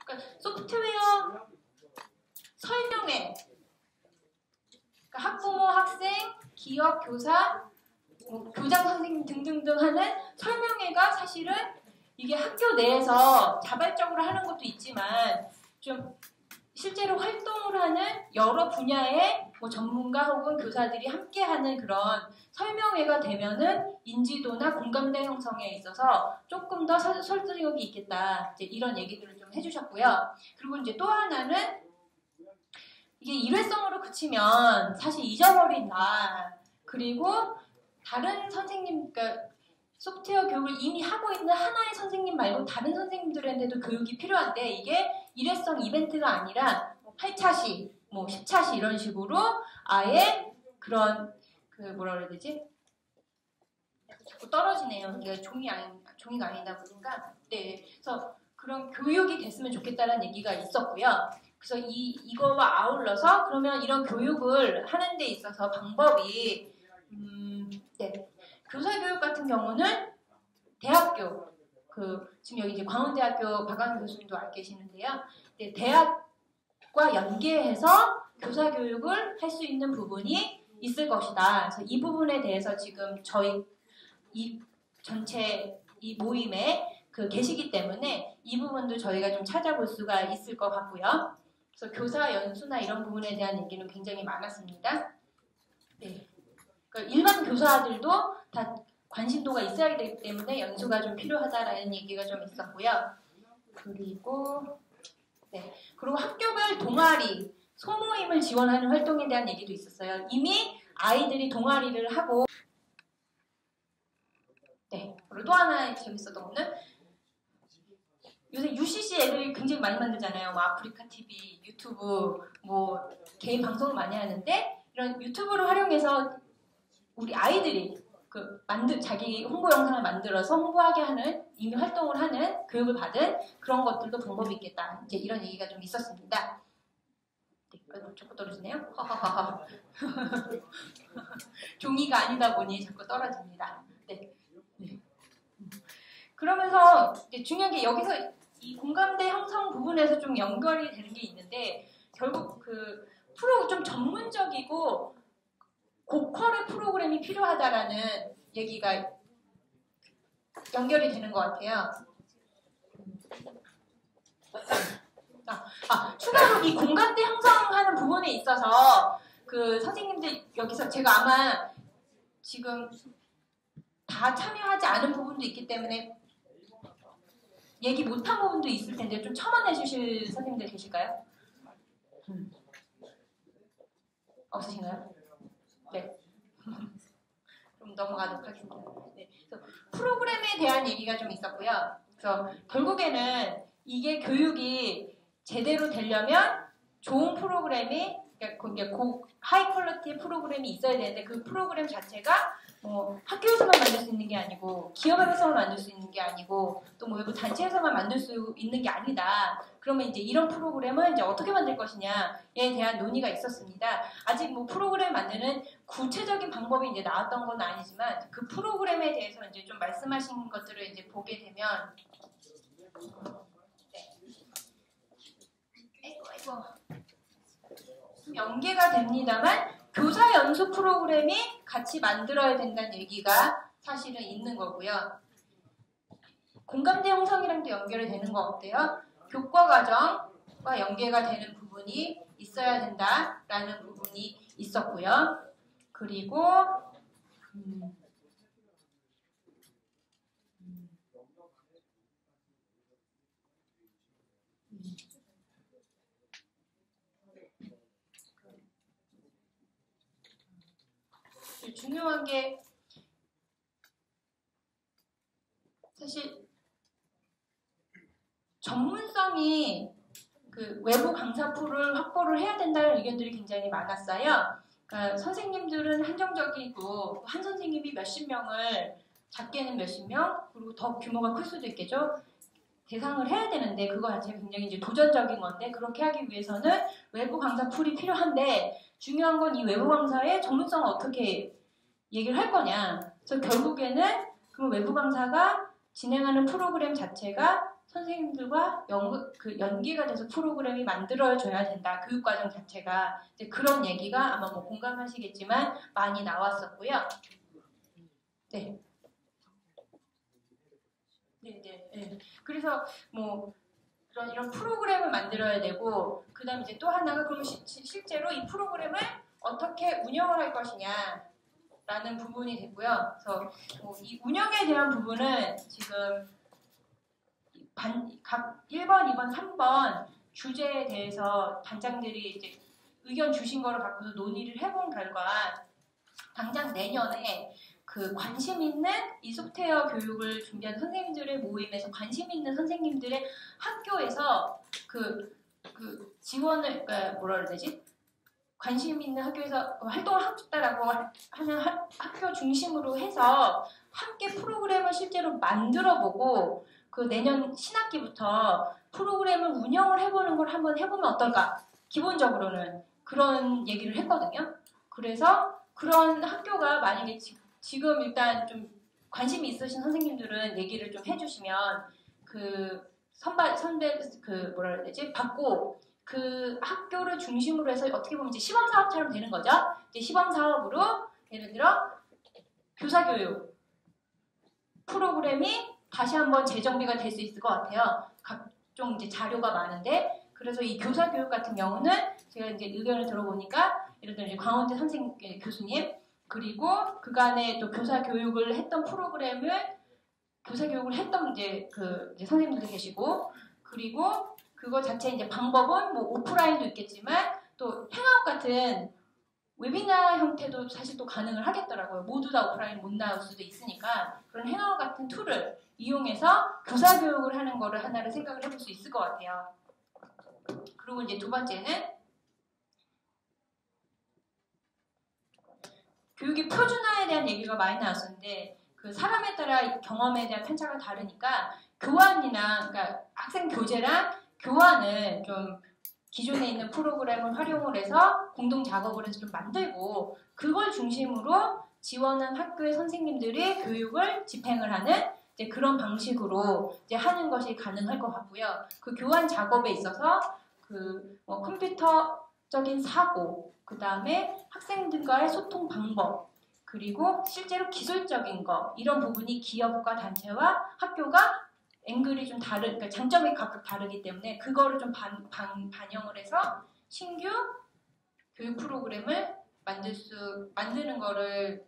그러니까 소프트웨어 설명회, 그러니까 학부모, 학생, 기업, 교사, 교장 선생님 등등등 하는 설명회가 사실은 이게 학교 내에서 자발적으로 하는 것도 있지만 좀 실제로 활동을 하는 여러 분야의 전문가 혹은 교사들이 함께하는 그런 설명회가 되면은 인지도나 공감대 형성에 있어서 조금 더 설득력이 있겠다. 이제 이런 얘기들을 좀 해주셨고요. 그리고 이제 또 하나는 이게 일회성으로 그치면 사실 잊어버린다. 그리고 다른 선생님, 그러니까 소프트웨어 교육을 이미 하고 있는 하나의 선생님 말고 다른 선생님들한테도 교육이 필요한데 이게 일회성 이벤트가 아니라 8차시, 10차시 이런 식으로 아예 그런 뭐라 그래야 되지? 자꾸 떨어지네요. 이게 종이가 아니다 보니까. 네, 그래서 그런 교육이 됐으면 좋겠다는 얘기가 있었고요. 그래서 이거와 아울러서 그러면 이런 교육을 하는 데 있어서 방법이 네. 교사교육 같은 경우는 대학교, 지금 여기 이제 광운대학교 박광일 교수님도 와 계시는데요. 네, 대학과 연계해서 교사교육을 할 수 있는 부분이 있을 것이다. 그래서 이 부분에 대해서 지금 저희 이 전체 이 모임에 계시기 때문에 이 부분도 저희가 좀 찾아볼 수가 있을 것 같고요. 그래서 교사 연수나 이런 부분에 대한 얘기는 굉장히 많았습니다. 네. 그러니까 일반 교사들도 다 관심도가 있어야 되기 때문에 연수가 좀 필요하다라는 얘기가 좀 있었고요. 그리고 학교별 동아리, 소모임을 지원하는 활동에 대한 얘기도 있었어요. 이미 아이들이 동아리를 하고 그리고 또 하나 재밌었던 거는 요새 UCC 애들이 굉장히 많이 만들잖아요. 아프리카 TV, 유튜브, 개인 방송을 많이 하는데 이런 유튜브를 활용해서 우리 아이들이 자기 홍보 영상을 만들어서 홍보하게 하는, 이미 활동을 하는, 교육을 받은 그런 것들도 방법이 있겠다. 이제 이런 얘기가 좀 있었습니다. 네, 자꾸 떨어지네요. 종이가 아니다 보니 자꾸 떨어집니다. 네. 그러면서 이제 중요한 게 여기서 이 공감대 형성 부분에서 좀 연결이 되는 게 있는데 결국 좀 전문적이고 고퀄의 프로그램이 필요하다라는 얘기가 연결이 되는 것 같아요. 추가로 이 공감대 형성하는 부분에 있어서 선생님들 여기서 제가 아마 지금 다 참여하지 않은 부분도 있기 때문에 얘기 못한 부분도 있을 텐데 좀 첨언해 주실 선생님들 계실까요? 없으신가요? 네. 좀 넘어가도록 하겠습니다. 네. 그래서 프로그램에 대한 얘기가 좀 있었고요. 그래서 결국에는 이게 교육이 제대로 되려면 좋은 프로그램이, 그러니까 하이 퀄리티의 프로그램이 있어야 되는데 그 프로그램 자체가 학교에서만 만들 수 있는 게 아니고 기업에서만 만들 수 있는 게 아니고 또 외부 단체에서만 만들 수 있는 게 아니다. 그러면 이제 이런 프로그램을 이제 어떻게 만들 것이냐에 대한 논의가 있었습니다. 아직 프로그램 만드는 구체적인 방법이 이제 나왔던 건 아니지만 그 프로그램에 대해서 이제 좀 말씀하신 것들을 이제 보게 되면 연계가 됩니다만 교사 연수 프로그램이 같이 만들어야 된다는 얘기가 사실은 있는 거고요. 공감대 형성이랑도 연결이 되는 거 어때요? 교과 과정과 연계가 되는 부분이 있어야 된다라는 부분이 있었고요. 그리고 중요한 게 사실 전문성이 외부 강사 풀을 확보를 해야 된다는 의견들이 굉장히 많았어요. 그러니까 선생님들은 한정적이고 한 선생님이 몇십 명을 작게는 몇십 명 그리고 더 규모가 클 수도 있겠죠. 대상을 해야 되는데 그거 자체가 굉장히 이제 도전적인 건데 그렇게 하기 위해서는 외부 강사 풀이 필요한데 중요한 건 이 외부 강사의 전문성을 어떻게 얘기를 할 거냐. 그래서 결국에는 그 외부 강사가 진행하는 프로그램 자체가 선생님들과 연계가 돼서 프로그램이 만들어져야 된다. 교육과정 자체가 이제 그런 얘기가 아마 뭐 공감하시겠지만 많이 나왔었고요. 네. 네. 그래서 뭐 이런 프로그램을 만들어야 되고 그다음 이제 또 하나가 그럼 실제로 이 프로그램을 어떻게 운영을 할 것이냐라는 부분이 됐고요. 그래서 이 운영에 대한 부분은 지금 각 1번, 2번, 3번 주제에 대해서 반장들이 이제 의견 주신 거를 갖고서 논의를 해본 결과 당장 내년에 그 관심 있는 이 소프트웨어 교육을 준비한 선생님들의 모임에서 관심 있는 선생님들의 학교에서 그 지원을 그러니까 뭐라 그래야 되지? 관심 있는 학교에서 활동을 하고 싶다라고 하는 학교 중심으로 해서 함께 프로그램을 실제로 만들어보고 그 내년 신학기부터 프로그램을 운영을 해보는 걸 한번 해보면 어떨까? 기본적으로는 그런 얘기를 했거든요. 그래서 그런 학교가 만약에 지금 일단 좀 관심이 있으신 선생님들은 얘기를 좀 해주시면 그 선배 뭐라 그래야 되지? 받고 그 학교를 중심으로 해서 어떻게 보면 이제 시범 사업처럼 되는 거죠. 이제 시범 사업으로 예를 들어 교사교육 프로그램이 다시 한번 재정비가 될 수 있을 것 같아요. 각종 이제 자료가 많은데 그래서 이 교사교육 같은 경우는 제가 이제 의견을 들어보니까 예를 들어 이제 광운대 교수님 그리고 그간에 또 교사교육을 했던 프로그램을 교사교육을 했던 이제 선생님들도 계시고 그리고 그거 자체 이제 방법은 뭐 오프라인도 있겠지만 또 행아웃 같은 웨비나 형태도 사실 또 가능을 하겠더라고요. 모두 다 오프라인 못 나올 수도 있으니까 그런 행아웃 같은 툴을 이용해서 교사교육을 하는 거를 하나를 생각을 해볼 수 있을 것 같아요. 그리고 이제 두 번째는 교육의 표준화에 대한 얘기가 많이 나왔었는데 그 사람에 따라 경험에 대한 편차가 다르니까 교환이나 그러니까 학생 교재랑 교환을 좀 기존에 있는 프로그램을 활용을 해서 공동 작업을 해서 좀 만들고 그걸 중심으로 지원한 학교의 선생님들이 교육을 집행을 하는 이제 그런 방식으로 이제 하는 것이 가능할 것 같고요. 그 교환 작업에 있어서 뭐 컴퓨터적인 사고, 그 다음에 학생들과의 소통 방법, 그리고 실제로 기술적인 거 이런 부분이 기업과 단체와 학교가 앵글이 좀 그러니까 장점이 각각 다르기 때문에 그거를 좀 반영을 해서 신규 교육 프로그램을 만드는 거를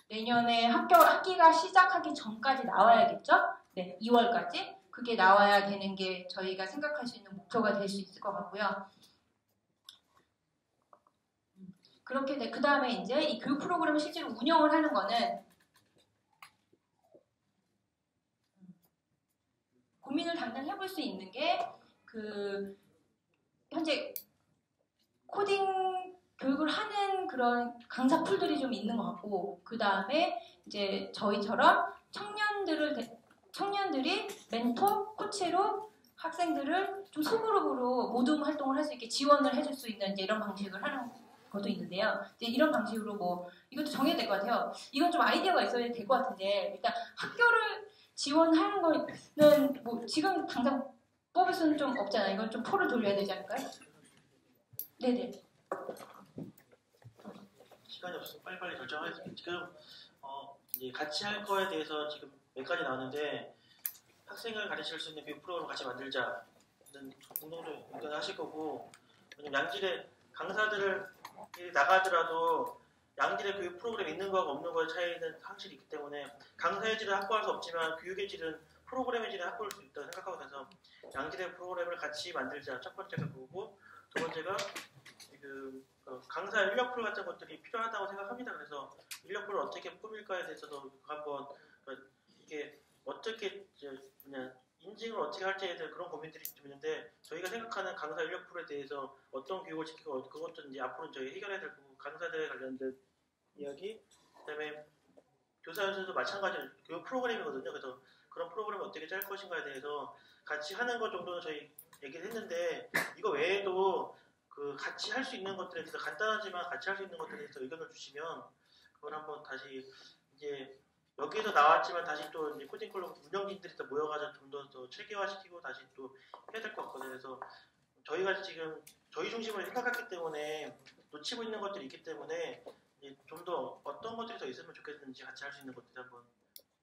내년에 학기가 시작하기 전까지 나와야겠죠? 네, 2월까지 그게 나와야 되는 게 저희가 생각할 수 있는 목표가 될 수 있을 것 같고요. 그렇게 그 다음에 이제 이 교육 프로그램을 실제로 운영을 하는 거는 고민을 당장 해볼 수 있는 게 현재 코딩 교육을 하는 그런 강사 풀들이 좀 있는 것 같고 그 다음에 이제 저희처럼 청년들이 멘토, 코치로 학생들을 좀 소그룹으로 모둠 활동을 할 수 있게 지원을 해줄 수 있는 이제 이런 방식을 하는 것도 있는데요. 이제 이런 방식으로 뭐 이것도 정해야 될 것 같아요. 이건 좀 아이디어가 있어야 될 것 같은데 일단 학교를 지원하는 거는 뭐 지금 당장 뽑을 수는 좀 없잖아요. 이건 좀 포를 돌려야 되지 않을까요? 네네. 시간이 없어서 빨리빨리 결정하겠습니다. 지금 이제 같이 할 거에 대해서 지금 몇 가지 나왔는데 학생을 가르칠 수 있는 교육 프로그램을 같이 만들자는 공동적인 의견을 하실 거고 왜냐면 양질의 강사들을 나가더라도 양질의 교육 프로그램이 있는 거하고 없는 거의 차이는 확실히 있기 때문에 강사의 질은 확보할 수 없지만 교육의 질은 프로그램의 질은 확보할 수 있다고 생각하고 그래서 양질의 프로그램을 같이 만들자 첫 번째가 그거고 두 번째가 강사 인력풀 같은 것들이 필요하다고 생각합니다. 그래서 인력풀을 어떻게 꾸밀까에 대해서도 한번 이게 어떻게 인증을 어떻게 할지에 대한 그런 고민들이 좀 있는데 저희가 생각하는 강사 인력풀에 대해서 어떤 교육을 지키고 그것도 이제 앞으로 저희 해결해야 될 거고 강사들에 관련된 이야기 그다음에 교사 연수도 마찬가지로 교육 프로그램이거든요. 그래서 그런 프로그램을 어떻게 짤 것인가에 대해서 같이 하는 것 정도는 저희 얘기를 했는데 이거 외에도 같이 할 수 있는 것들에 대해서 간단하지만 같이 할 수 있는 것들에 대해서 의견을 주시면 그걸 한번 다시 이제 여기에서 나왔지만 다시 또 이제 코딩 클럽 운영진들이 또 모여가지고 좀 더 체계화시키고 다시 또 해야 될 것 같거든요. 그래서 저희가 지금 저희 중심으로 생각했기 때문에 놓치고 있는 것들이 있기 때문에 좀 더 어떤 것들이 더 있으면 좋겠는지 같이 할 수 있는 것들 한번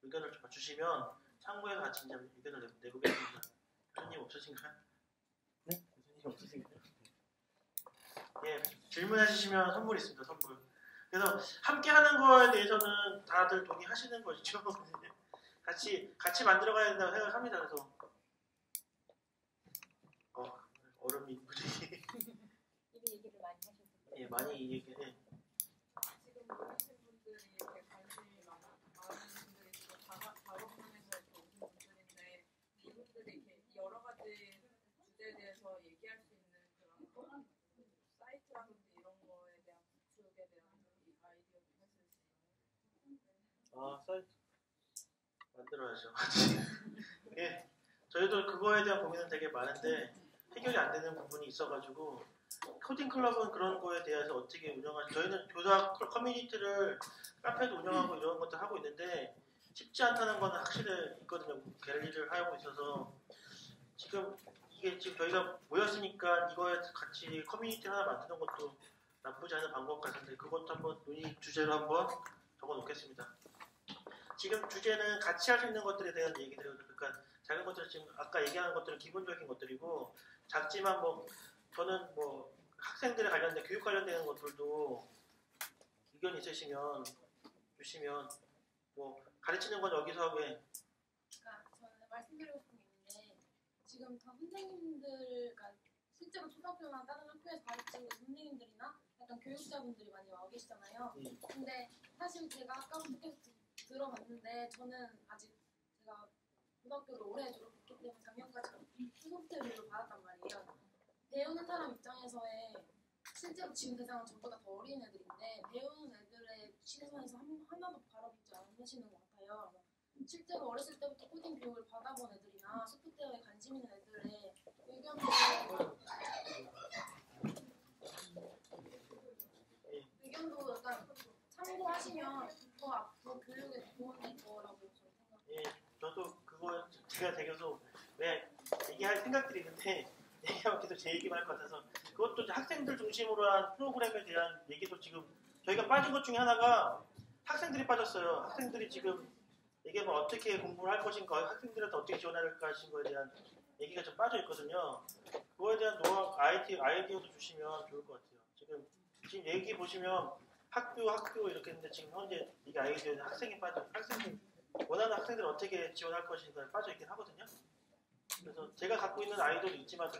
의견을 좀 주시면 참고해서 같이 이제 의견을 내보겠습니다. 교수님 없으신가요? 네? 교수님 없으신가요? 예, 질문해 주시면 선물 있습니다. 선물. 그래서 함께 하는 거에 대해서는 다들 동의하시는 것이죠. 같이 만들어가야 된다고 생각합니다. 그래서 얼음이 분위기 이미 얘기를 많이 하셨어요. 예, 많이 얘기해. 지금 모르신 분들이 이렇게 관심이 많은 분들이 지금 작업팀에서 이렇게 오신 분들인데 이분들이 이렇게 여러 가지 주제에 대해서 얘기할 수 있는 그런 사이트라든지 이런 거에 대한 구축에 대한 이 아이디어도 있으시나요? 사이트 만들어야죠. 예, 저희도 그거에 대한 고민은 되게 많은데 해결이 안 되는 부분이 있어가지고 코딩 클럽은 그런 거에 대해서 어떻게 운영하지? 저희는 교사 커뮤니티를 카페도 운영하고 이런 것들 하고 있는데 쉽지 않다는 건 확실히 있거든요. 갤러리를 하고 있어서 지금 이게 지금 저희가 모였으니까 이거에 같이 커뮤니티 하나 만드는 것도 나쁘지 않은 방법 같은데 그것도 한번 논의 주제로 한번 적어 놓겠습니다. 지금 주제는 같이 할 수 있는 것들에 대한 얘기들이에요. 그러니까 작은 것들 지금 아까 얘기하는 것들은 기본적인 것들이고 작지만 뭐 저는 뭐 학생들에 관련된 교육 관련되는 것들도 의견 있으시면 주시면 뭐 가르치는 건 여기서 왜 그러니까 저는 말씀드리고 싶은 게 있는데 지금 다 선생님들, 그러니까 실제로 초등학교나 다른 학교에서 가르치는 선생님들이나 약간 교육자분들이 많이 와 계시잖아요. 근데 사실 제가 아까부터 계속 들어봤는데 저는 아직 제가 고등학교를 올해 졸업했기 때문에 작년까지 소프트 교육을 받았단 말이에요. 배우는 사람 입장에서의 실제로 지금 대상은 저보다 더 어린 애들인데 배우는 애들의 시선에서 하나도 바라보지 않으시는 것 같아요. 실제로 어렸을 때부터 코딩 교육을 받아본 애들이나 소프트웨어에 관심 있는 애들의 의견도 약간 참고하시면 더 앞으로 교육에 도움이 될 거라고 저는 생각해요. 예, 저도 그거 제가 되게서 왜 얘기할 생각들이 있는데 얘기하면 계속 제 얘기만 할 것 같아서 그것도 이제 학생들 중심으로 한 프로그램에 대한 얘기도 지금 저희가 빠진 것 중에 하나가 학생들이 빠졌어요. 학생들이 지금 이게 뭐 어떻게 공부를 할 것인가, 학생들한테 어떻게 지원할 것인가에 대한 얘기가 좀 빠져 있거든요. 그거에 대한 노하우, 아이디어도 주시면 좋을 것 같아요. 지금 얘기 보시면 학교 이렇게 했는데 지금 현재 이게 아이디어는 학생이 빠져, 학생들 원하는 학생들 어떻게 지원할 것인가에 빠져 있긴 하거든요. 그래서 제가 갖고 있는 아이디어도 있지만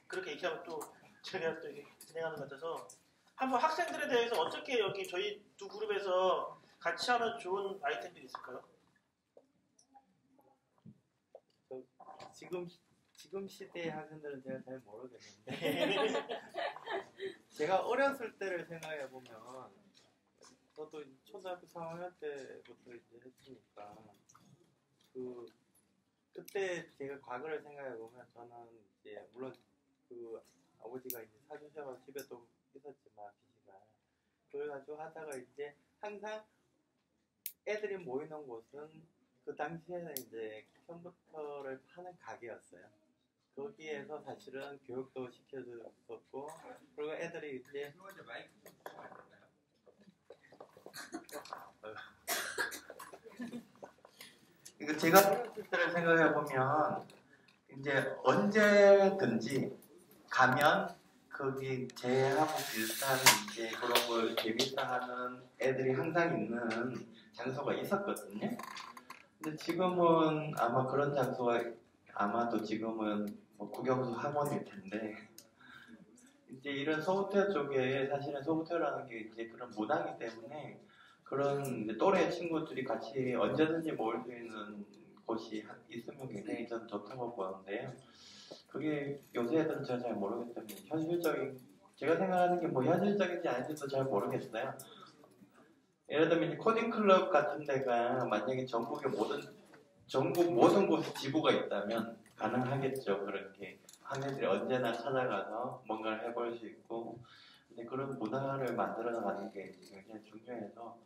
그렇게 얘기하면 또 제가 또 이게 진행하는 것 같아서 한번 학생들에 대해서 어떻게 여기 저희 두 그룹에서 같이 하면 좋은 아이템들이 있을까요? 지금 시대의 학생들은 제가 잘 모르겠는데 제가 어렸을 때를 생각해 보면 저도 초등학교 3학년 때부터 이제 했으니까 그때 제가 과거를 생각해 보면 저는 이제 물론 그 아버지가 이제 사주셔서 집에 또 있었지만 비시가 그래가지고 하다가 이제 항상 애들이 모이는 곳은 그 당시에는 이제 컴퓨터를 파는 가게였어요. 거기에서 사실은 교육도 시켜줬었고 그리고 애들이 이제 이거 제가 어렸을 때를 생각해 보면 이제 언제든지 가면 거기 제하고 비슷한 이제 그런 걸 재밌어 하는 애들이 항상 있는 장소가 있었거든요. 근데 지금은 아마 그런 장소가 아마도 지금은 뭐 국영수 학원일 텐데 이제 이런 소프트웨어 쪽에 사실은 소프트웨어라는 게 이제 그런 문화이기 때문에 그런 이제 또래 친구들이 같이 언제든지 모일 수 있는 곳이 있으면 굉장히 전 좋다고 보는데요. 그게 요새 애들은 제가 잘 모르기 때문에 제가 생각하는 게 뭐 현실적인지 아닌지도 잘 모르겠어요. 예를 들면 이제 코딩 클럽 같은 데가 만약에 전국 모든 곳에 지부가 있다면 가능하겠죠. 그렇게 학생들이 언제나 찾아가서 뭔가를 해볼 수 있고 근데 그런 문화를 만들어 나가는 게 굉장히 중요해서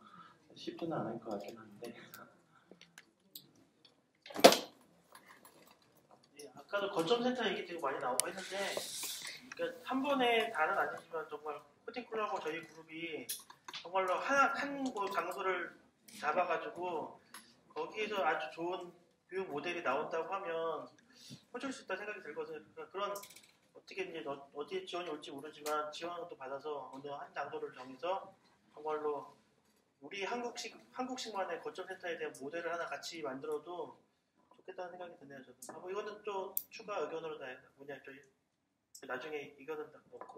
쉽지는 않을 것 같긴 한데 아까도 거점센터 얘기 되게 많이 나오고 했는데, 그러니까 한 번에 다는 아니지만 정말 코딩클럽하고 저희 그룹이 정말로 한 장소를 잡아가지고 거기에서 아주 좋은 교육 모델이 나온다고 하면 해줄 수 있다는 생각이 들거든요. 그러니까 그런 어떻게 이제 어디에 지원이 올지 모르지만 지원을 또 받아서 어느 한 장소를 정해서 정말로 우리 한국식만의 거점센터에 대한 모델을 하나 같이 만들어도 좋겠다는 생각이 드네요. 저도. 이거는 또 추가 의견으로 저희 나중에 의견은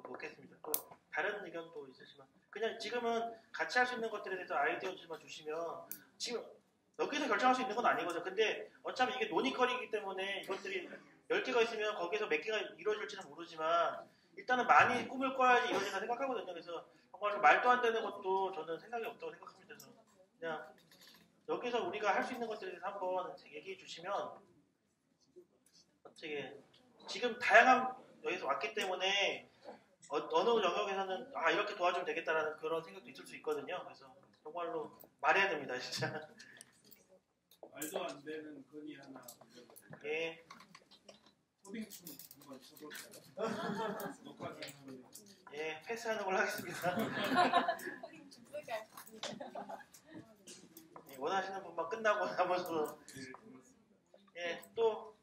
놓겠습니다. 또 다른 의견도 있으시면 그냥 지금은 같이 할 수 있는 것들에 대해서 아이디어들만 주시면 지금 여기서 결정할 수 있는 건 아니거든요. 근데 어차피 이게 논의거리이기 때문에 이것들이 10개가 있으면 거기서 몇 개가 이루어질지는 모르지만 일단은 많이 꿈을 꿔야지 이루어진다 생각하거든요. 그래서 정말 말도 안 되는 것도 저는 생각이 없다고 생각합니다. 그래서 그냥 여기서 우리가 할 수 있는 것들에 대해서 한번 얘기해 주시면 어떻게 지금 다양한 여기서 왔기 때문에 어느 영역에서는 이렇게 도와주면 되겠다라는 그런 생각도 있을 수 있거든요. 그래서 정말로 말해야 됩니다, 진짜. 말도 안 되는 건의 하나. 예. 코딩 춤 한번 쳐볼까요? 녹화 중인데. 예, 패스하는 걸로 하겠습니다. 예, 원하시는 분만 끝나고 나머지도 예, 또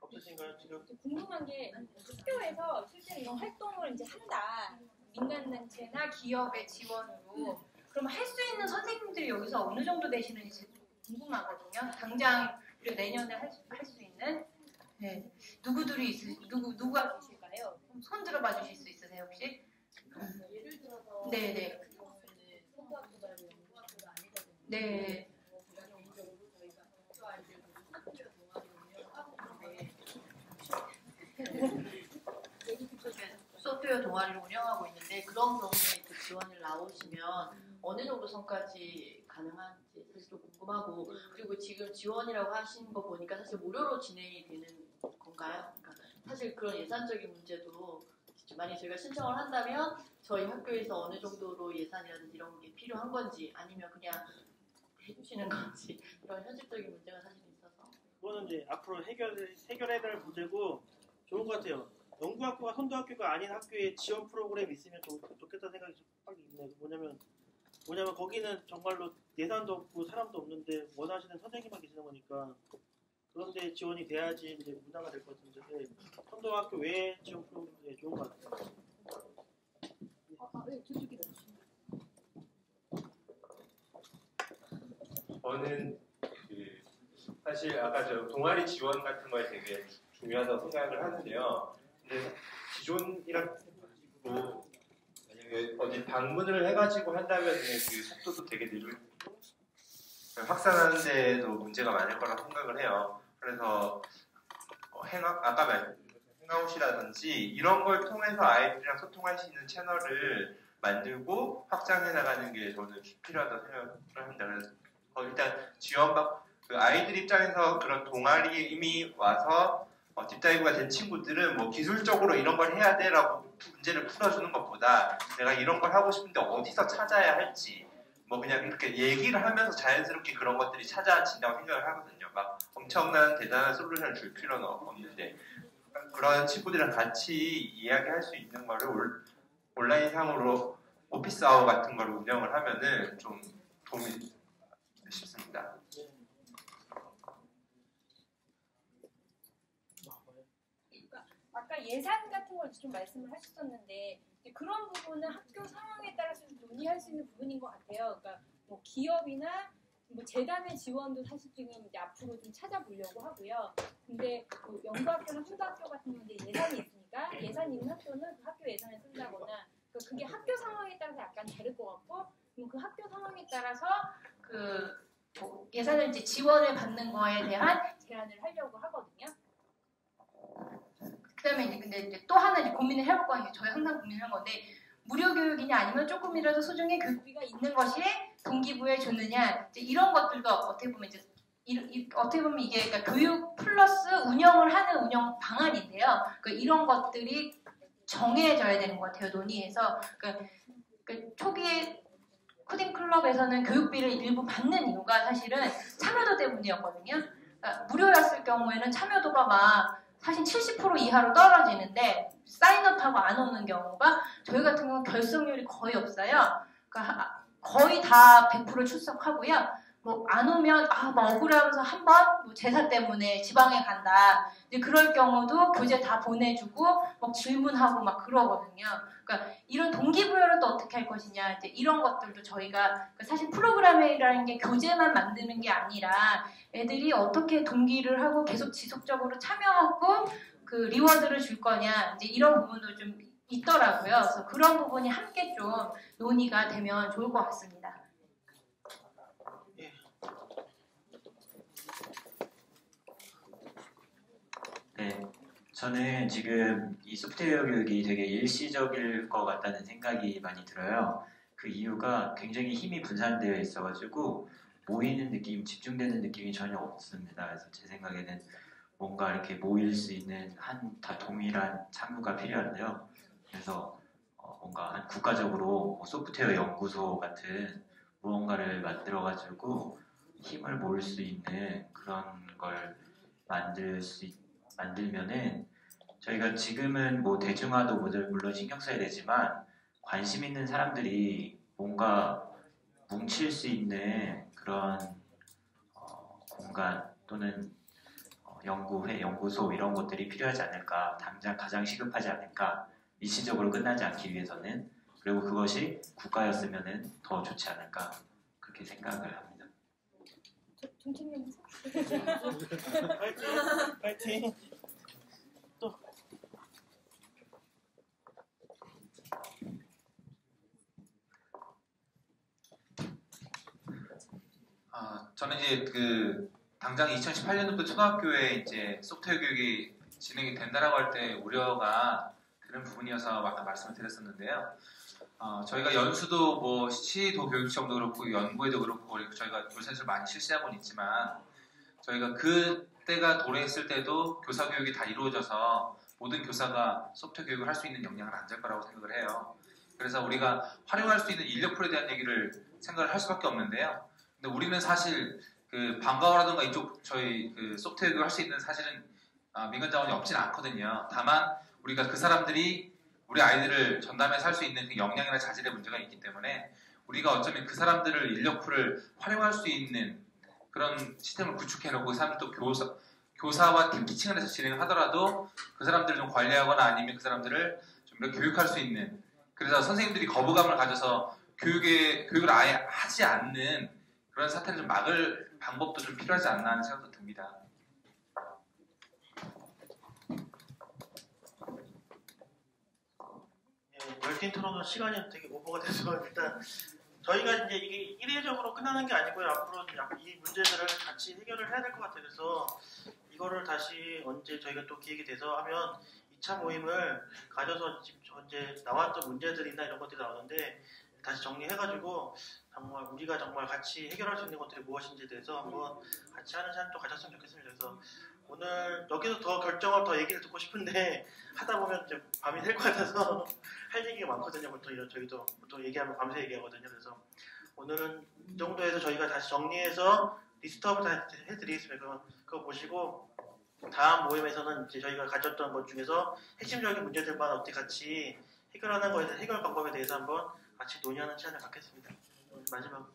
없으신가요 지금? 궁금한 게 학교에서 실제로 이런 활동을 이제 한다. 민간단체나 기업의 지원으로 그럼 할 수 있는 선생님들이 여기서 어느 정도 되시는지 궁금하거든요. 당장 그리고 내년에 할 수 있는 누구들이 누가 계실까요? 손 들어봐 주실 수 있으세요 혹시? 예를 들어서 네네. 같은 경우에는 선도학교가 연구학교가 아니거든요. 네. 제가 개인적으로 저희가 학교 아이들도 학교 동아리 운영하고 있는데 소프트웨어 동아리를 운영하고 있는데 그런 경우에 그 지원을 나오시면 어느 정도 선까지 가능한지 사실 좀 궁금하고 그리고 지금 지원이라고 하신 거 보니까 사실 무료로 진행이 되는 건가요? 그러니까 사실 그런 예산적인 문제도 만약 저희가 신청을 한다면 저희 학교에서 어느 정도로 예산이라든지 이런 게 필요한 건지 아니면 그냥 해주시는 건지 이런 현실적인 문제가 사실 있어서 그거는 이제 앞으로 해결해야 될 문제고 좋은 것 같아요. 연구학교가 선도학교가 아닌 학교에 지원 프로그램이 있으면 좋겠다는 생각이 딱 있네요. 뭐냐면 거기는 정말로 예산도 없고 사람도 없는데 원하시는 선생님만 계시는 거니까 그런데 지원이 돼야지 이제 문화가 될 것 같은데 선도학교 외에 지원 프로그램이 좋은 것 같아요. 저는 사실 아까 저 동아리 지원 같은 거에 되게 중요하다고 생각을 하는데요. 근데 기존이랑 뭐 만약에 어디 방문을 해가지고 한다면 그 속도도 되게 느리고 확산하는 데도 문제가 많을 거라고 생각을 해요. 그래서 아까 행아웃이라든지 이런 걸 통해서 아이들이랑 소통할 수 있는 채널을 만들고 확장해 나가는 게 저는 필요하다고 생각을 합니다. 그래서 일단 그 아이들 입장에서 그런 동아리에 이미 와서 딥다이브가 된 친구들은 뭐 기술적으로 이런 걸 해야 돼라고 문제를 풀어주는 것보다 내가 이런 걸 하고 싶은데 어디서 찾아야 할지 뭐 그냥 이렇게 얘기를 하면서 자연스럽게 그런 것들이 찾아진다고 생각을 하거든요. 막 엄청난 대단한 솔루션을 줄 필요는 없는데 그런 친구들이랑 같이 이야기할 수 있는 거를 온라인상으로 오피스 아워 같은 걸 운영을 하면은 좀 도움이 싶습니다. 아까 예산 같은 걸 좀 말씀을 하셨었는데 그런 부분은 학교 상황에 따라서 논의할 수 있는 부분인 것 같아요. 그러니까 뭐 기업이나 뭐 재단의 지원도 사실 지금 이제 앞으로 좀 찾아보려고 하고요. 근데 그 연구학교나 후대학교 같은 경우는 예산이 있으니까 예산이 있는 학교는 그 학교 예산을 쓴다거나 그게 학교 상황에 따라서 약간 다를 것 같고 그 학교 상황에 따라서 뭐 예산을 이제 지원을 받는 거에 대한 제안을 하려고 하거든요. 그다음에 이제 근데 이제 또 하나 이제 고민을 해볼 거예요. 저희 항상 고민을 한 건데 무료 교육이냐 아니면 조금이라도 소정의 교육비가 있는 것이 동기부여에 좋느냐 이제 이런 것들도 어떻게 보면 이제 어떻게 보면 이게 그러니까 교육 플러스 운영을 하는 운영 방안인데요. 그러니까 이런 것들이 정해져야 되는 것 같아요. 논의에서 그러니까 초기에 코딩 클럽에서는 교육비를 일부 받는 이유가 사실은 참여도 때문이었거든요. 그러니까 무료였을 경우에는 참여도가 막 사실 70% 이하로 떨어지는데 사인업하고 안 오는 경우가 저희 같은 경우는 결석률이 거의 없어요. 그러니까 거의 다 100% 출석하고요. 뭐 안 오면 막 억울하면서 한번 뭐 제사 때문에 지방에 간다. 이제 그럴 경우도 교재 다 보내주고 막 질문하고 막 그러거든요. 그러니까 이런 동기부여를 또 어떻게 할 것이냐. 이제 이런 것들도 저희가 사실 프로그램이라는 게 교재만 만드는 게 아니라 애들이 어떻게 동기를 하고 계속 지속적으로 참여하고 그 리워드를 줄 거냐. 이제 이런 부분도 좀 있더라고요. 그래서 그런 부분이 함께 좀 논의가 되면 좋을 것 같습니다. 네, 저는 지금 이 소프트웨어 교육이 되게 일시적일 것 같다는 생각이 많이 들어요. 그 이유가 굉장히 힘이 분산되어 있어가지고 모이는 느낌, 집중되는 느낌이 전혀 없습니다. 그래서 제 생각에는 뭔가 이렇게 모일 수 있는 다 동일한 창구가 필요한데요. 그래서 뭔가 한 국가적으로 소프트웨어 연구소 같은 무언가를 만들어가지고 힘을 모을 수 있는 그런 걸 만들면은 저희가 지금은 뭐 대중화도 물론 신경 써야 되지만 관심 있는 사람들이 뭔가 뭉칠 수 있는 그런 공간 또는 연구회, 연구소 이런 것들이 필요하지 않을까. 당장 가장 시급하지 않을까. 일시적으로 끝나지 않기 위해서는. 그리고 그것이 국가였으면 더 좋지 않을까. 그렇게 생각을 합니다. 파이팅! 파이팅! 또 저는 이제 당장 2018년도부터 초등학교에 이제 소프트웨어 교육이 진행이 된다라고 할 때 우려가 드는 부분이어서 아까 말씀을 드렸었는데요. 저희가 연수도 뭐 시도 교육청도 그렇고 연구에도 그렇고 저희가 돌셋을 많이 실시하고는 있지만 저희가 그때가 도래했을 때도 교사 교육이 다 이루어져서 모든 교사가 소프트웨어 교육을 할 수 있는 역량은 안 될 거라고 생각을 해요. 그래서 우리가 활용할 수 있는 인력풀에 대한 얘기를 생각을 할 수밖에 없는데요. 근데 우리는 사실 방과후라든가 이쪽 저희 소프트웨어 교육을 할 수 있는 사실은 민간 자원이 없진 않거든요. 다만 우리가 그 사람들이 우리 아이들을 전담해서 할 수 있는 그 역량이나 자질의 문제가 있기 때문에 우리가 어쩌면 그 사람들을 인력풀을 활용할 수 있는 그런 시스템을 구축해놓고 그 사람들 또 교사와 팀티칭을 해서 진행을 하더라도 그 사람들을 좀 관리하거나 아니면 그 사람들을 좀 이렇게 교육할 수 있는 그래서 선생님들이 거부감을 가져서 교육을 아예 하지 않는 그런 사태를 좀 막을 방법도 좀 필요하지 않나 하는 생각도 듭니다. 열띤 토론은 시간이 되게 오버가 돼서 일단 저희가 이제 이게 일회적으로 끝나는 게 아니고요. 앞으로 이 문제들을 같이 해결을 해야 될 것 같아요. 그래서 이거를 다시 언제 저희가 또 기획이 돼서 하면 2차 모임을 가져서 지금 현재 나왔던 문제들이나 이런 것들이 나오는데 다시 정리해가지고 정말 우리가 정말 같이 해결할 수 있는 것들이 무엇인지에 대해서 한번 같이 하는 시간도 가졌으면 좋겠습니다. 그래서 오늘 여기서 더 결정을 더 얘기를 듣고 싶은데 하다 보면 좀 밤이 될 것 같아서 할 얘기가 많거든요. 저희도 보통 얘기하면 밤새 얘기하거든요. 그래서 오늘은 이 정도에서 저희가 다시 정리해서 리스트업을 다 해드리겠습니다. 그거 보시고 다음 모임에서는 이제 저희가 가졌던 것 중에서 핵심적인 문제들만 어떻게 같이 해결하는 거에 대한 해결 방법에 대해서 한번 같이 논의하는 시간을 갖겠습니다. 마지막.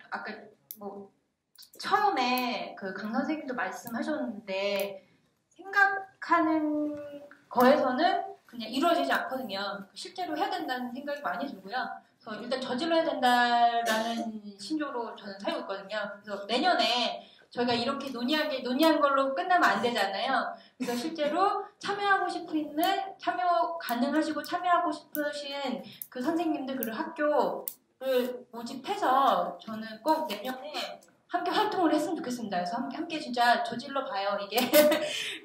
아까 처음에 강 선생님도 말씀하셨는데 생각하는 거에서는 그냥 이루어지지 않거든요. 실제로 해야 된다는 생각이 많이 들고요. 그래서 일단 저질러야 된다라는 신조로 저는 살고 있거든요. 그래서 내년에 저희가 이렇게 논의한 걸로 끝나면 안 되잖아요. 그래서 실제로 참여 가능하시고 참여하고 싶으신 그 선생님들 그리고 학교를 모집해서 저는 꼭 내년에 함께 활동을 했으면 좋겠습니다. 그래서 함께 진짜 저질러 봐요. 이게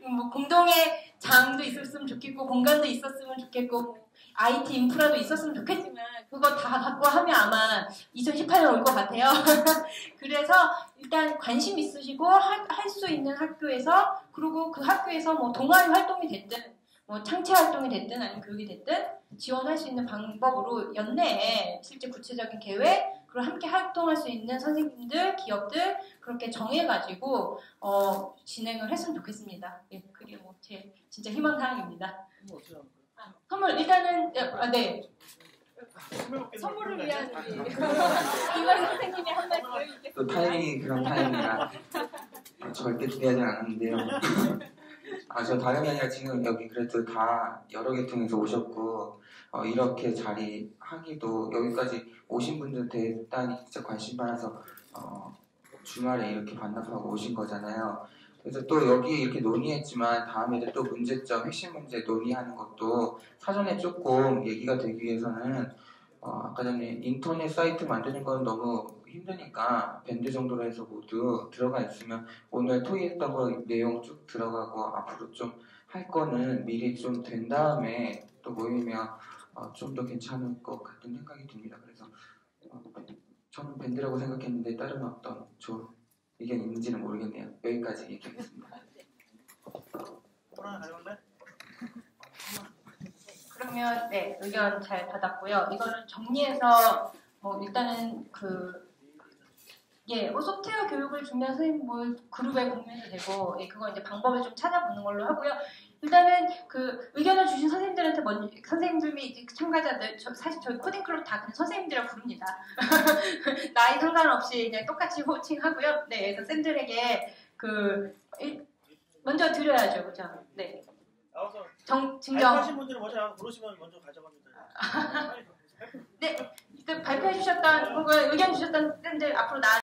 뭐 공동의 장도 있었으면 좋겠고 공간도 있었으면 좋겠고 IT 인프라도 있었으면 좋겠지만 그거 다 갖고 하면 아마 2018년 올 것 같아요. 그래서 일단 관심 있으시고 할 수 있는 학교에서 그리고 그 학교에서 뭐 동아리 활동이 됐든 뭐 창체 활동이 됐든 아니면 교육이 됐든 지원할 수 있는 방법으로 연내에 실제 구체적인 계획 그리고 함께 활동할 수 있는 선생님들, 기업들 그렇게 정해가지고 진행을 했으면 좋겠습니다. 예, 그게 뭐 제 진짜 희망사항입니다. 선물 일단은 네. 선물을 위한 이만 선생님이 한 말씀. 또 타이밍이 그런 타이밍이라 절대 기대하지 않았는데요. 저 다름이 아니라 지금 여기 그래도 다 여러 계통에서 오셨고 이렇게 자리 하기도 여기까지 오신 분들 대단히 진짜 관심 많아서 주말에 이렇게 반납하고 오신 거잖아요. 그래서 또 여기 이렇게 논의했지만 다음에 또 문제점, 핵심 문제 논의하는 것도 사전에 조금 얘기가 되기 위해서는 아까 전에 인터넷 사이트 만드는 건 너무 힘드니까 밴드 정도로 해서 모두 들어가 있으면 오늘 토의했던 거 내용 쭉 들어가고 앞으로 좀 할 거는 미리 좀 된 다음에 또 모이면 좀 더 괜찮을 것 같은 생각이 듭니다. 그래서 저는 밴드라고 생각했는데 다른 어떤 좋은 의견이 있는지는 모르겠네요. 여기까지 얘기하겠습니다. 그러면 네 의견 잘 받았고요. 이거는 정리해서 일단은 소프트웨어 교육을 준비한 선생님 그룹에 공유해도 되고 그거 이제 방법을 좀 찾아보는 걸로 하고요. 일단은 의견을 주신 선생님들한테 선생님들 및 참가자들 사실 저희 코딩 클럽 다 그냥 선생님들이라 부릅니다. 나이 상관없이 그냥 똑같이 호칭하고요. 네, 그래서 쌤들에게 먼저 드려야죠, 그죠? 네. 증정. 발표하신 분들은 먼저 부르시면 먼저 가져갑니다. 네, 발표해 주셨던 혹은 의견 주셨던 쌤들 앞으로